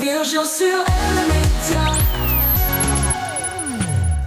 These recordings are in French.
Virgile sur Elle Média.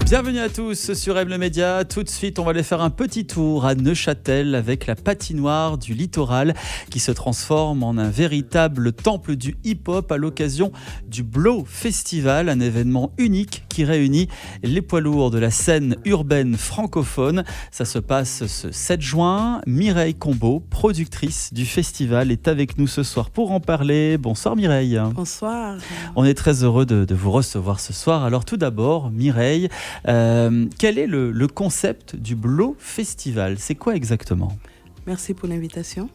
Bienvenue à tous sur M le Média. Tout de suite, on va aller faire un petit tour à Neuchâtel avec la patinoire du littoral qui se transforme en un véritable temple du hip-hop à l'occasion du Blow Festival, un événement unique qui réunit les poids lourds de la scène urbaine francophone. Ça se passe ce 7 juin. Mireille Combeau, productrice du festival, est avec nous ce soir pour en parler. Bonsoir Mireille. Bonsoir. On est très heureux de vous recevoir ce soir. Alors tout d'abord, Mireille, quel est le concept du Blow Festival? C'est quoi exactement? Merci pour l'invitation.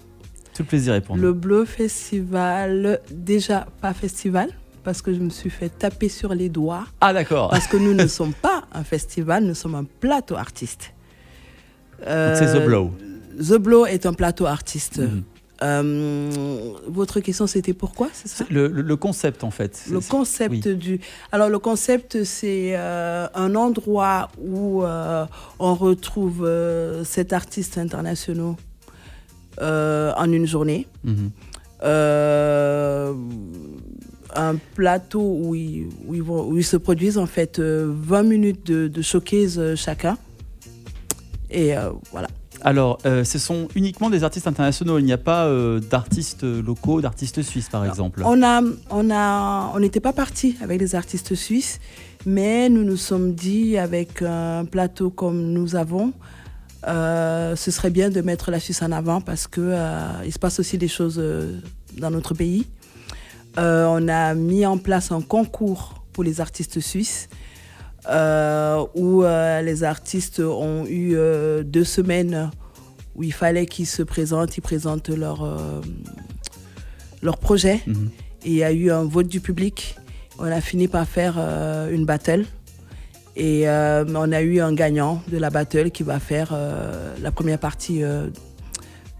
Tout le plaisir est pour nous. Le Blow Festival, déjà pas festival, parce que je me suis fait taper sur les doigts. Ah d'accord. Parce que nous ne sommes pas un festival, nous sommes un plateau artiste. C'est The Blow. The Blow est un plateau artiste. Mhm. Votre question c'était pourquoi, c'est ça? Le concept en fait. Le concept oui. Alors le concept c'est un endroit où on retrouve sept artistes internationaux en une journée. Mhm. Un plateau où ils se produisent en fait 20 minutes de showcase chacun. Et voilà. Alors, ce sont uniquement des artistes internationaux. Il n'y a pas d'artistes locaux, d'artistes suisses, par exemple. On n'était pas parti avec des artistes suisses, mais nous nous sommes dit, avec un plateau comme nous avons, ce serait bien de mettre la Suisse en avant parce que il se passe aussi des choses dans notre pays. On a mis en place un concours pour les artistes suisses. Où les artistes ont eu 2 semaines où il fallait qu'ils se présentent, ils présentent leur projet. Mhm. Et il y a eu un vote du public. On a fini par faire une battle. Et on a eu un gagnant de la battle qui va faire la première partie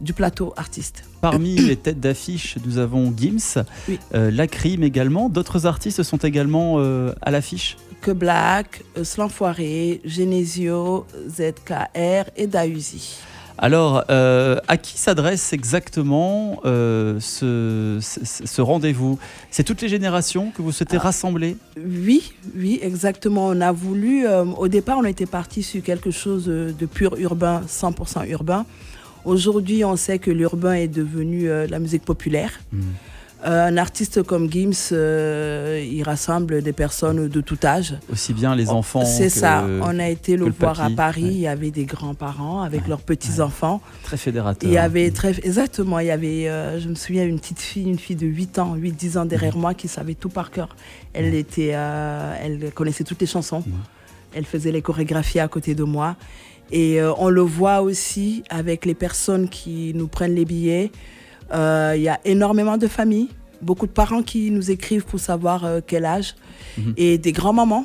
du plateau artiste. Parmi les têtes d'affiche, nous avons Gims, Oui. Lacrim également. D'autres artistes sont également à l'affiche. Que Black, Slanfoiré, Genesio, ZKR et Dausi. Alors, à qui s'adresse exactement ce rendez-vous? C'est toutes les générations que vous souhaitez rassembler? Oui, exactement. On a voulu, au départ, on était parti sur quelque chose de pur urbain, 100% urbain. Aujourd'hui, on sait que l'urbain est devenu la musique populaire. Mmh. Un artiste comme Gims, il rassemble des personnes de tout âge. Aussi bien les enfants c'est que ça. On a été le voir à Paris. Ouais. Il y avait des grands-parents avec leurs petits-enfants. Très fédérateur. Il y avait exactement. Il y avait, je me souviens, une fille de 8-10 ans derrière moi qui savait tout par cœur. Elle connaissait toutes les chansons. Elle faisait les chorégraphies à côté de moi. Et on le voit aussi avec les personnes qui nous prennent les billets. Il y a énormément de familles, beaucoup de parents qui nous écrivent pour savoir quel âge, et des grands-mamans.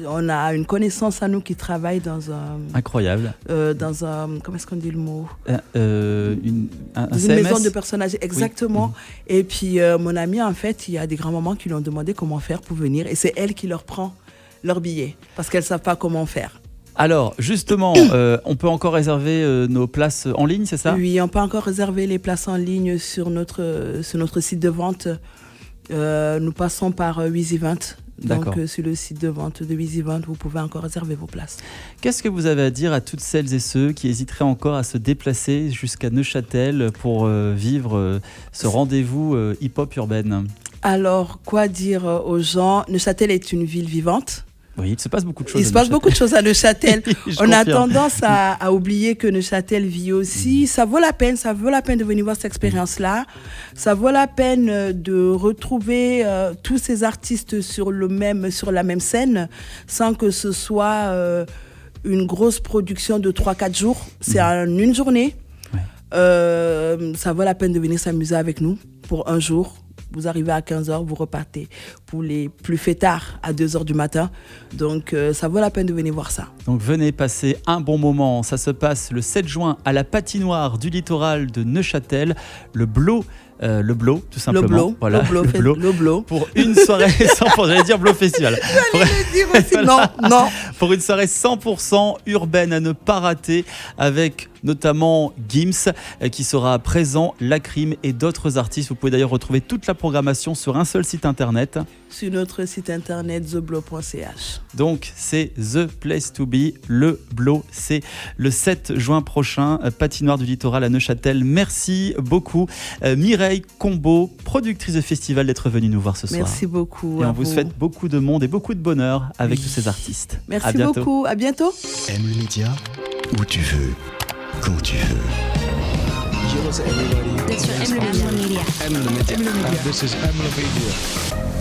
On a une connaissance à nous qui travaille dans un... Incroyable. Dans un... Comment est-ce qu'on dit le mot? Une CMS? Maison de personnes âgées, exactement. Oui. Et puis mon amie, en fait, il y a des grands-mamans qui lui ont demandé comment faire pour venir, et c'est elle qui leur prend leur billet, parce qu'elles ne savent pas comment faire. Alors, justement, on peut encore réserver nos places en ligne, c'est ça? Oui, on peut encore réserver les places en ligne sur notre site de vente. Nous passons par WizEvent. Donc, sur le site de vente de WizEvent, vous pouvez encore réserver vos places. Qu'est-ce que vous avez à dire à toutes celles et ceux qui hésiteraient encore à se déplacer jusqu'à Neuchâtel pour vivre ce rendez-vous hip-hop urbaine? Alors, quoi dire aux gens? Neuchâtel est une ville vivante. Oui, il se passe beaucoup de choses. Il se passe beaucoup de choses à Neuchâtel. On a confirme. tendance à oublier que Neuchâtel vit aussi. Ça vaut la peine de venir voir cette expérience-là. Ça vaut la peine de retrouver tous ces artistes sur la même scène, sans que ce soit une grosse production de 3-4 jours. C'est en une journée. Ouais. Ça vaut la peine de venir s'amuser avec nous pour un jour. Vous arrivez à 15h, vous repartez. Pour les plus fêtards, à 2h du matin. Donc, ça vaut la peine de venir voir ça. Donc, venez passer un bon moment. Ça se passe le 7 juin à la patinoire du littoral de Neuchâtel. Le Blow, tout simplement. Le Blow. Pour une soirée 100%, j'allais dire Blow Festival. J'allais le dire aussi, non. Pour une soirée 100% urbaine à ne pas rater, avec notamment Gims qui sera présent, Lacrim et d'autres artistes. Vous pouvez d'ailleurs retrouver toute la programmation sur un seul site internet. Sur notre site internet theblo.ch. Donc c'est The Place to Be, le Blo, c'est le 7 juin prochain, patinoire du littoral à Neuchâtel. Merci beaucoup Mireille Combeau, productrice de festival, d'être venue nous voir ce soir. Merci beaucoup. Et on vous souhaite beaucoup de monde et beaucoup de bonheur avec tous ces artistes. Merci beaucoup, à bientôt. Aime le média où tu veux, quand tu veux. Bien sûr, aime le média. Aime le média. This is Aime le média.